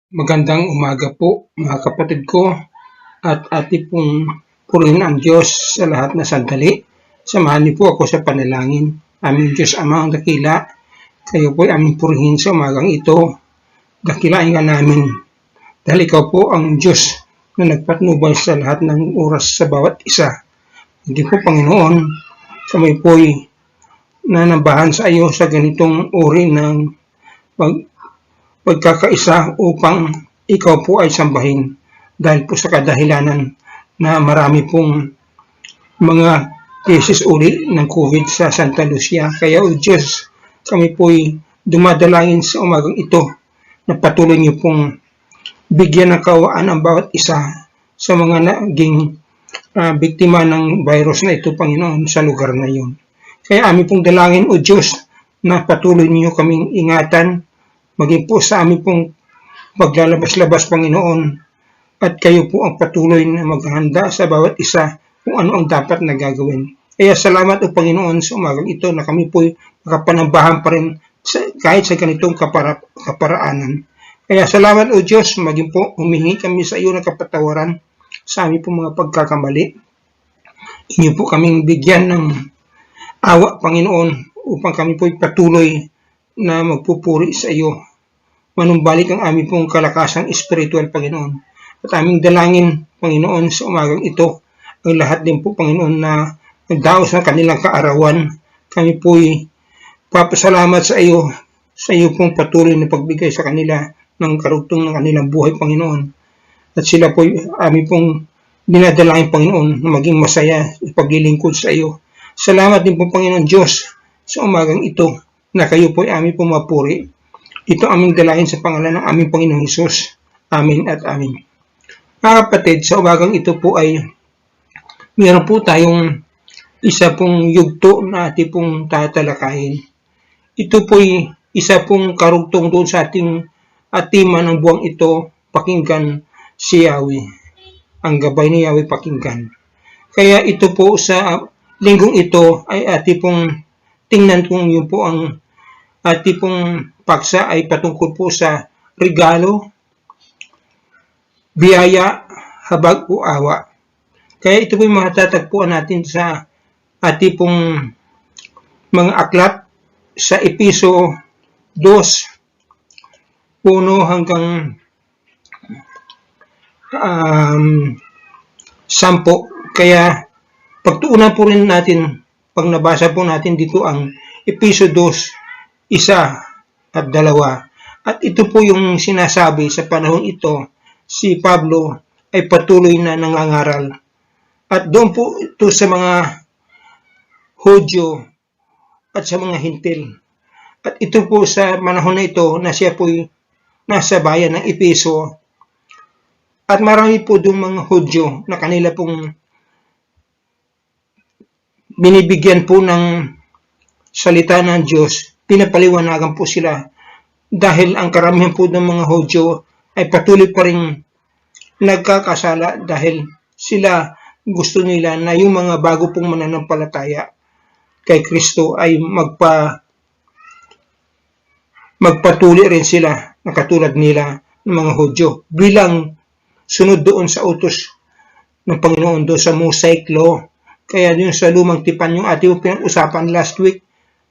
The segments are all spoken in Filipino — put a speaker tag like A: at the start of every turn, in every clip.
A: Magandang umaga po mga kapatid ko at ating pong purihin ang Diyos sa lahat na sandali. Samahan niyo po ako sa panalangin. Aming Diyos Ama ang dakila, kayo po ay aming purihin sa umagang ito. Dakilain ka namin dahil ikaw po ang Diyos na nagpatnubay sa lahat ng oras sa bawat isa. Hindi po Panginoon, kami po'y nanambahan sa iyo sa ganitong uri ng pagkakaisa upang ikaw po ay sambahin dahil po sa kadahilanan na marami pong mga cases uli ng COVID sa Santa Lucia. Kaya o Diyos, kami po'y dumadalangin sa umagang ito na patuloy niyo pong bigyan ng kaawaan ang bawat isa sa mga naging biktima ng virus na ito, Panginoon, sa lugar na yun. Kaya amin pong dalangin, o Diyos, na patuloy niyo kaming ingatan, maging po sa amin pong paglalabas-labas, Panginoon, at kayo po ang patuloy na maghahanda sa bawat isa kung ano ang dapat na gagawin. Kaya salamat o Panginoon sa umagang ito na kami po'y makapanambahan pa rin kahit sa ganitong kaparaanan. Kaya salamat o Diyos, maging po humingi kami sa iyo ng kapatawaran sa amin pong mga pagkakamali. Inyo po kaming bigyan ng awa, Panginoon, upang kami po'y patuloy na magpupuri sa iyo. Manumbalik ang aming pong kalakasang espiritual, Panginoon. At aming dalangin, Panginoon, sa umagang ito, ang lahat din po, Panginoon, na nagdaos ng kanilang kaarawan. Kami po'y papasalamat sa iyo pong patuloy na pagbigay sa kanila ng karugtong ng kanilang buhay, Panginoon. At sila po'y aming pong dinadalangin, Panginoon, na maging masaya sa paglilingkod sa iyo. Salamat din po, Panginoon Diyos, sa umagang ito na kayo po ay aming pumapuri. Ito aming dalayan sa pangalan ng aming Panginoong Hesus. Amin at amin. Mga kapatid, sa umagang ito po ay mayroon po tayong isa pong yugto na ating pong tatalakayin. Ito po ay isa pong karugtong doon sa ating atima ng buwang ito, pakinggan si Yahweh. Ang gabay ni Yahweh pakinggan. Kaya ito po sa linggong ito ay ating pong tingnan kung yun po ang ating pong paksa ay patungkol po sa regalo, biyaya, habag o awa. Kaya ito po yung matatagpuan natin sa ating pong mga aklat sa Episo 2, 1 hanggang 10. Kaya pagtuunan po rin natin, pag nabasa po natin dito ang Episo 2, 1 at 2. At ito po yung sinasabi sa panahon ito, si Pablo ay patuloy na nangangaral. At doon po ito sa mga Hudyo at sa mga Hintil. At ito po sa panahon na ito na siya po'y nasa bayan ng Episo. At marami po doon mga Hudyo na kanila pong binibigyan po ng salita ng Diyos, pinapaliwanagan po sila dahil ang karamihan po ng mga Hudyo ay patuloy pa rin nagkakasala dahil sila gusto nila na yung mga bago pong mananampalataya kay Kristo ay magpatuloy rin sila na katulad nila ng mga Hudyo bilang sunod doon sa utos ng Panginoon doon sa Mosaic Law. Kaya doon sa lumang tipan yung ating pinag-usapan last week,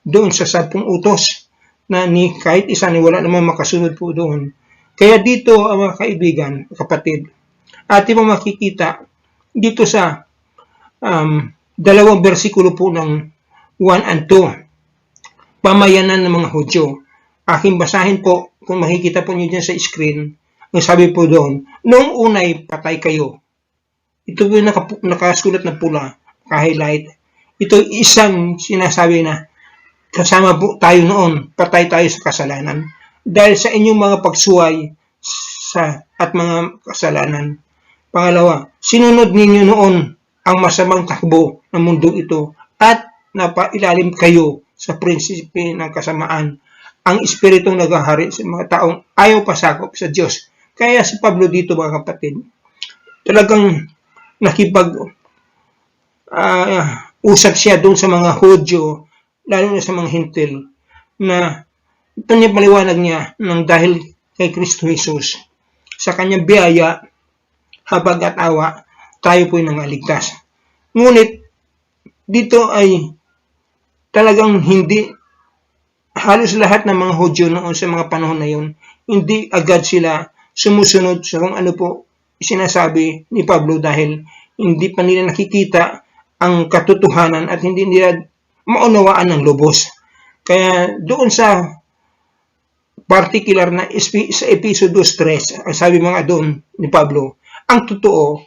A: doon sa 10 utos na kahit isa ni wala naman makasunod po doon. Kaya dito, mga kaibigan, kapatid, ating mo makikita dito sa dalawang bersikulo po ng 1 and 2, pamayanan ng mga Hudyo. Aking basahin po, kung makikita po nyo dyan sa screen, ang sabi po doon, noong unay patay kayo. Ito po yung nakasulat na pula, ka-highlight. Ito isang sinasabi na kasama po tayo noon, patay tayo sa kasalanan. Dahil sa inyong mga pagsuway at mga kasalanan. Pangalawa, sinunod ninyo noon ang masamang takbo ng mundo ito at napailalim kayo sa prinsipe ng kasamaan, ang espiritong naghahari sa mga taong ayaw pasakop sa Diyos. Kaya si Pablo dito, mga kapatid, talagang usap siya doon sa mga Hudyo, lalo na sa mga Hintil, na ito niya paliwanag niya ng dahil kay Kristo Jesus sa kanyang biyaya, habag at awa, tayo po'y nangaligtas. Ngunit dito ay talagang hindi, halos lahat ng mga Hudyo noon sa mga panahon na yun, hindi agad sila sumusunod sa kung ano po sinasabi ni Pablo dahil hindi pa nila nakikita ang katotohanan at hindi nila maunawaan ng lubos. Kaya doon sa particular na sa episode 3, ang sabi mga doon ni Pablo, ang totoo,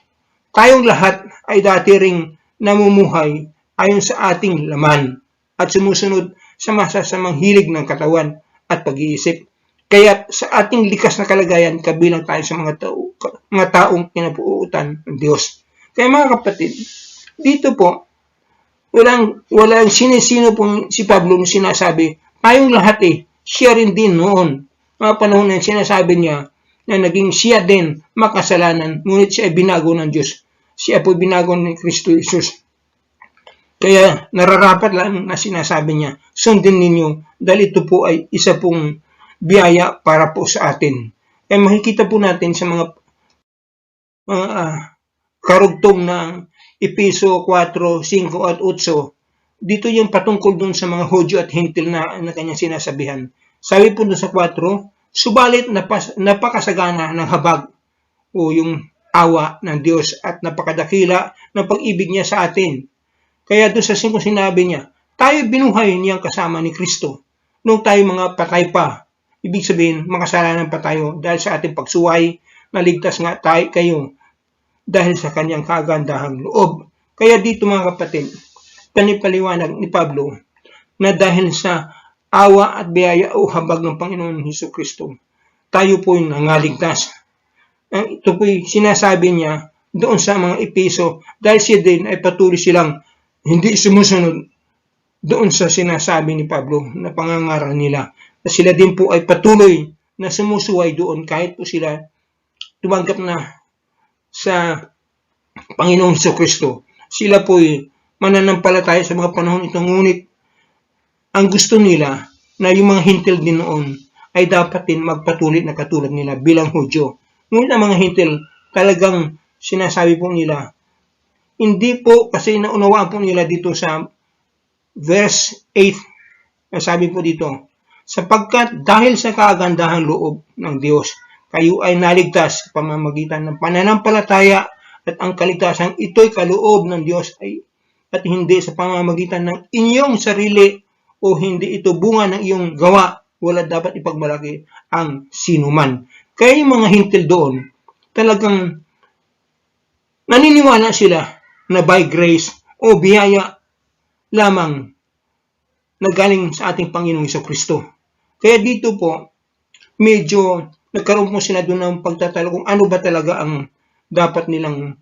A: tayong lahat ay dati ring namumuhay ayon sa ating laman at sumusunod sa masasamang hilig ng katawan at pag-iisip. Kaya sa ating likas na kalagayan, kabilang tayo sa mga taong kinabuutan ng Diyos. Kaya mga kapatid, dito po, walang sinisino pong si Pablo sinasabi, tayong lahat siya rin din noon. Mga panahon na sinasabi niya na naging siya din makasalanan, ngunit siya ay binago ng Diyos. Siya po binago ni Kristo Jesus. Kaya nararapat lang na sinasabi niya, sundin ninyo dahil ito po ay isa pong biyaya para po sa atin. Kaya makikita po natin sa mga karugtong ng Episo 4, 5 at 8, dito yung patungkol dun sa mga Hudyo at Hintil na kanyang sinasabihan. Sabi po dun sa 4, subalit napakasagana ng habag o yung awa ng Diyos at napakadakila ng pag-ibig niya sa atin. Kaya doon sa 5 sinabi niya, tayo binuhay niyang kasama ni Kristo nung tayo mga patay pa. Ibig sabihin, makasalanan pa tayo dahil sa ating pagsuway, naligtas nga tayo kayo dahil sa kanyang kagandahang loob. Kaya dito mga kapatid, panipaliwanag ni Pablo na dahil sa awa at biyaya o habag ng Panginoon Hesus Kristo, tayo po'y nangaligtas. Ito po'y sinasabi niya doon sa mga Episo dahil siya din ay patuloy silang hindi sumusunod doon sa sinasabi ni Pablo na pangangaral nila. Na sila din po ay patuloy na sumusuway doon kahit po sila tumanggap na sa Panginoong Hesus Kristo. Sila po ay mananampalataya sa mga panahon ito, ngunit ang gusto nila na yung mga Hintil din noon ay dapat din magpatuloy na katulad nila bilang Hudyo. Ngunit ang mga Hintil talagang sinasabi po nila, hindi po kasi naunawaan po nila dito sa verse 8, sabi po dito, sapagkat dahil sa kagandahang loob ng Diyos, kayo ay naligtas sa pamamagitan ng pananampalataya at ang kaligtasan ito'y kaloob ng Diyos at hindi sa pamamagitan ng inyong sarili o hindi ito bunga ng iyong gawa. Wala dapat ipagmalaki ang sinuman. Kaya yung mga Hintil doon, talagang naniniwala sila na by grace o biyaya lamang na galing sa ating Panginoong Hesus Kristo. Kaya dito po, medyo nagkaroon po sila doon ng pagtatalo kung ano ba talaga ang dapat nilang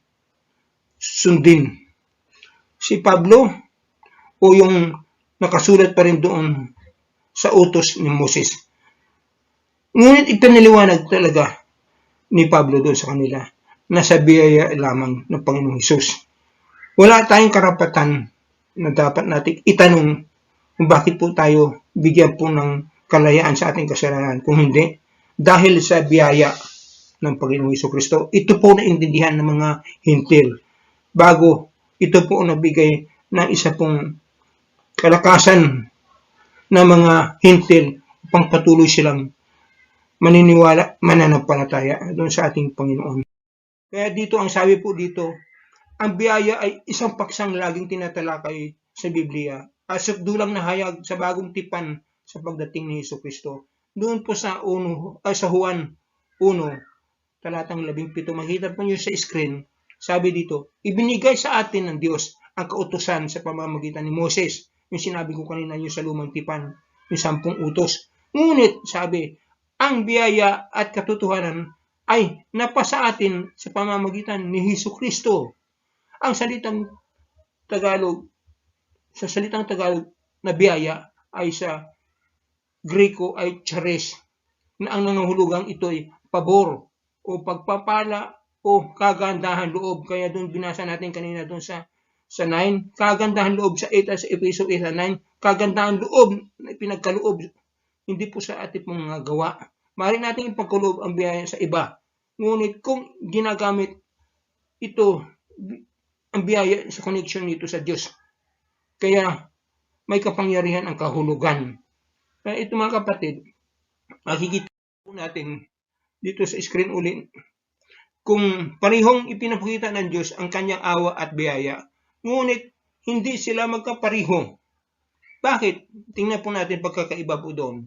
A: sundin. Si Pablo o yung nakasulat pa rin doon sa utos ni Moses. Ngunit ipinaliwanag talaga ni Pablo doon sa kanila na sa biyaya lamang ng Panginoong Hesus. Wala tayong karapatan na dapat natin itanong kung bakit po tayo bigyan po ng kalayaan sa ating kasalanan. Kung hindi, dahil sa biyaya ng Panginoong Hesus Kristo. Ito po naintindihan ng mga Hintil. Bago ito po nabigay ng isa pong kalakasan ng mga Hintil upang patuloy silang maniniwala, mananampalataya doon sa ating Panginoon. Kaya dito ang sabi po dito, ang biyaya ay isang paksang laging tinatalakay sa Biblia at sukdulang nahayag sa bagong tipan sa pagdating ni Hesus Kristo. Doon po sa Juan 1, talatang 17, makita po niyo sa screen, sabi dito, ibinigay sa atin ng Diyos ang kautusan sa pamamagitan ni Moses. Yung sinabi ko kanina yung sa lumang tipan, yung 10 utos. Ngunit sabi, ang biyaya at katotohanan ay napasa atin sa pamamagitan ni Hesus Kristo. Ang salitang Tagalog na biyaya ay sa Greko ay charis, na ang nangahulugang ito'y pabor o pagpapala o kagandahan loob. Kaya doon binasa natin kanina doon sa 9, kagandahan loob sa 8 at sa Episo 8 at 9, kagandahan loob na pinagkaloob, hindi po sa ating mga gawa. Maaari natin ipagkaloob ang biyaya sa iba, Ngunit kung ginagamit ito, ang biyaya sa connection nito sa Diyos, kaya may kapangyarihan ang kahulugan. Kaya ito mga kapatid, makikita po natin dito sa screen ulit, kung parihong ipinapakita ng Diyos ang kanyang awa at biyaya, ngunit hindi sila magkapariho. Bakit? Tingnan po natin pagkakaiba po doon.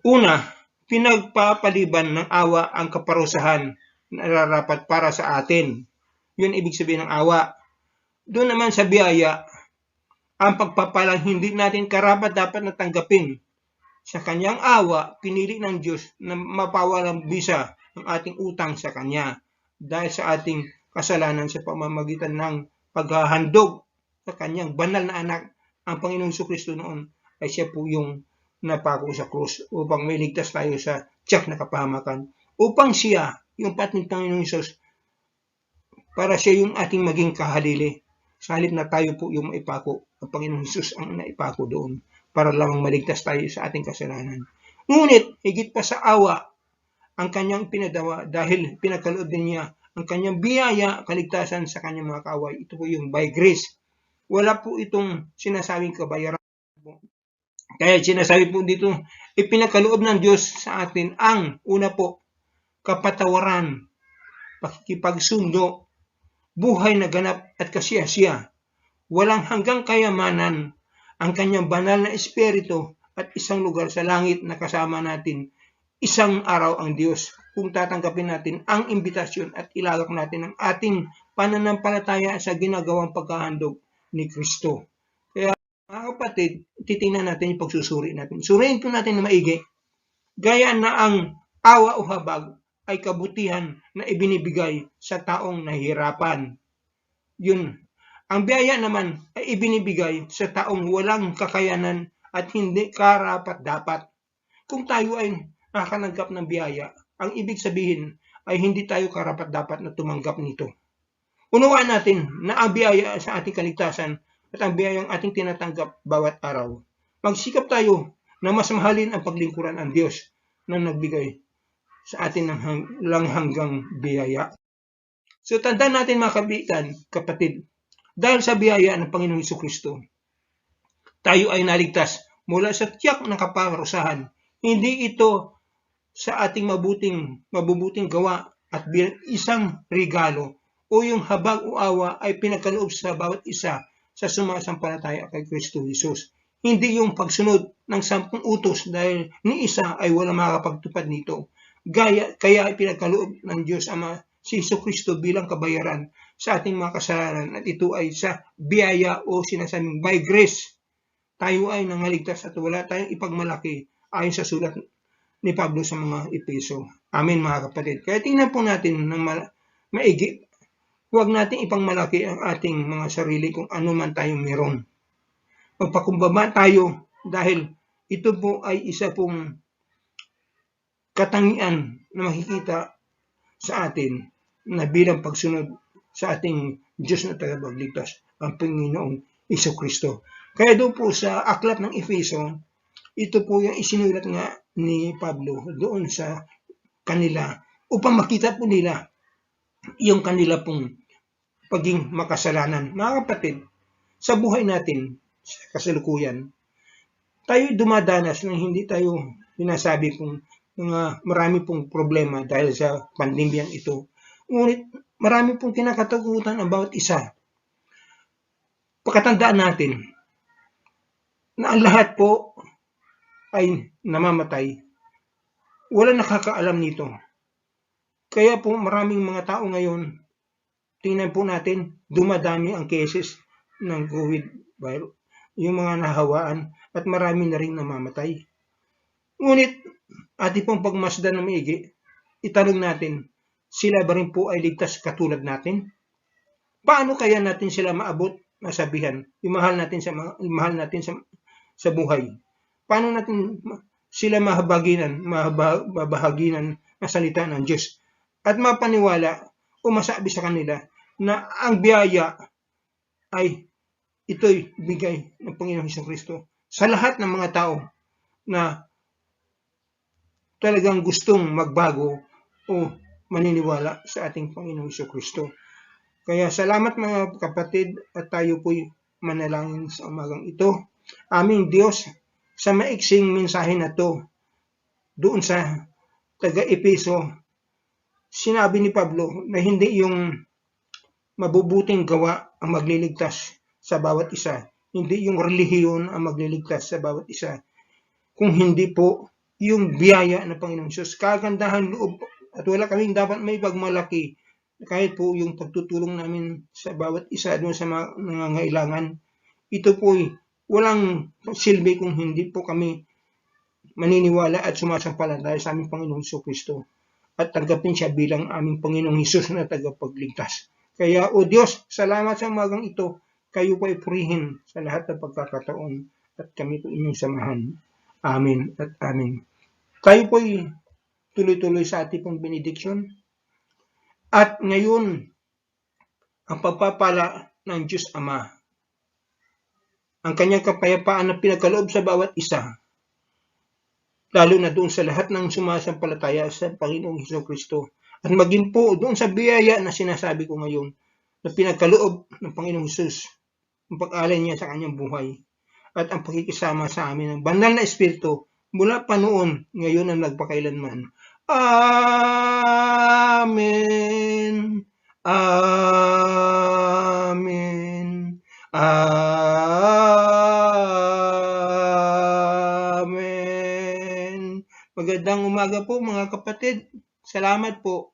A: Una, pinagpapaliban ng awa ang kaparusahan na nararapat para sa atin. Yun ibig sabihin ng awa. Doon naman sa biyaya, ang pagpapalang hindi natin karapat-dapat na tanggapin. Sa kanyang awa, pinili ng Diyos na mapawalang bisa ang ating utang sa Kanya dahil sa ating kasalanan sa pamamagitan ng paghahandog sa Kanyang banal na anak. Ang Panginoong Jesucristo noon ay siya po yung napako sa krus upang may ligtas tayo sa tiyak na kapahamakan. Upang siya, yung patning Panginoong Hesus, para siya yung ating maging kahalili. Sa halip na tayo po yung maipako, ang Panginoong Hesus ang naipako doon para lamang maligtas tayo sa ating kasalanan. Ngunit, higit pa sa awa, ang kanyang pinadawa dahil pinagkaloob din niya ang kanyang biyaya, kaligtasan sa kanyang mga kaaway. Ito po yung by grace. Wala po itong sinasabing kabayaran. Kaya sinasabi po dito, ipinagkaloob ng Diyos sa atin ang una po, kapatawaran, pakikipagsundo, buhay na ganap at kasiyasiya, walang hanggang kayamanan, ang kanyang banal na espiritu at isang lugar sa langit na kasama natin isang araw ang Diyos kung tatanggapin natin ang imbitasyon at ilagak natin ang ating pananampalataya sa ginagawang paghahandog ni Kristo. Kaya mga kapatid, titingnan natin yung pagsusuri natin. Suriin po natin na maigi, gaya na ang awa o habag ay kabutihan na ibinibigay sa taong nahihirapan. Yun. Ang biyaya naman ay ibinibigay sa taong walang kakayanan at hindi karapat-dapat. Kung tayo ay nakatanggap ng biyaya, ang ibig sabihin ay hindi tayo karapat-dapat na tumanggap nito. Unawaan natin na ang biyaya sa ating kaligtasan at ang biyayang ating tinatanggap bawat araw. Magsikap tayo na mas mahalin ang paglingkuran ng Diyos na nagbigay sa atin ng hanggang biyaya. So tandaan natin mga kaibigan, kapatid, dahil sa biyaya ng Panginoong Jesucristo, tayo ay naligtas mula sa tiyak na kaparusahan. Hindi ito sa ating mabubuting gawa at bilang isang regalo o yung habag o awa ay pinagkaloob sa bawat isa sa sumasampalataya kay Kristo Jesus. Hindi yung pagsunod ng 10 utos dahil ni isa ay wala makakapagtupad nito. Kaya pinagkaloob ng Diyos Ama si Jesucristo bilang kabayaran sa ating mga kasalanan at ito ay sa biyaya o sinasabing by grace. Tayo ay nangaligtas at wala tayong ipagmalaki ayon sa sulat ni Pablo sa mga Epeso. Amen mga kapatid. Kaya tingnan po natin ng maigi. Huwag natin ipangmalaki ang ating mga sarili kung ano man tayong meron. Magpakumbaba tayo dahil ito po ay isa pong katangian na makikita sa atin na bilang pagsunod sa ating Diyos na tagapagligtas, ang Panginoong Jesucristo. Kaya doon po sa aklat ng Efeso, ito po yung isinulat nga ni Pablo doon sa kanila upang makita po nila yung kanila pong paging makasalanan. Mga kapatid, sa buhay natin, sa kasalukuyan, tayo dumadanas ng hindi tayo sinasabi kung marami pong problema dahil sa pandemyang ito. Ngunit marami pong kinakatakutan ang bawat isa. Pagkatandaan natin na ang lahat po ay namamatay. Wala nakakaalam nito. Kaya po maraming mga tao ngayon, tingnan po natin, dumadami ang cases ng COVID virus, yung mga nahawaan at marami na rin namamatay. Ngunit ating pong pagmasdan ng maigi, itanong natin, sila ba rin po ay ligtas katulad natin? Paano kaya natin sila maabot na sabihan, yung mahal natin sa buhay? Paano natin sila mabahaginan na salita ng Diyos at mapaniwala o masabi sa kanila na ang biyaya ay ito'y bigay ng Panginoong Jesucristo sa lahat ng mga tao na talagang gustong magbago o maniniwala sa ating Panginoong Kristo. Kaya salamat mga kapatid at tayo po'y manalangin sa umagang ito. Aming Diyos, sa maiksing mensahe na to, doon sa taga-Epeso, sinabi ni Pablo na hindi yung mabubuting gawa ang magliligtas sa bawat isa. Hindi yung relihiyon ang magliligtas sa bawat isa. Kung hindi po yung biyaya ng Panginoong Diyos, kagandahan loob, at wala kaming dapat may pagmalaki kahit po yung pagtutulong namin sa bawat isa doon sa mga nangangailangan. Ito po'y walang silbi kung hindi po kami maniniwala at sumasampalataya sa aming Panginoong Kristo at tanggapin siya bilang aming Panginoong Hesus na tagapagligtas. Kaya, O Diyos, salamat sa umagang ito. Kayo po ay purihin sa lahat ng pagkakataon at kami po inyong samahan. Amen at amen. Tayo po ay tuloy-tuloy sa ating pong benediksyon. At ngayon, ang pagpapala ng Diyos Ama, ang kanyang kapayapaan na pinagkaloob sa bawat isa, lalo na doon sa lahat ng sumasampalataya sa Panginoong Kristo. At maging po doon sa biyaya na sinasabi ko ngayon, na pinagkaloob ng Panginoong Hesus, ang pag-alay niya sa kanyang buhay, at ang pakikisama sa amin ng banal na Espiritu, mula pa noon, ngayon ang nagpakailanman. Amen. Amen. Amen. Magandang umaga po mga kapatid. Salamat po.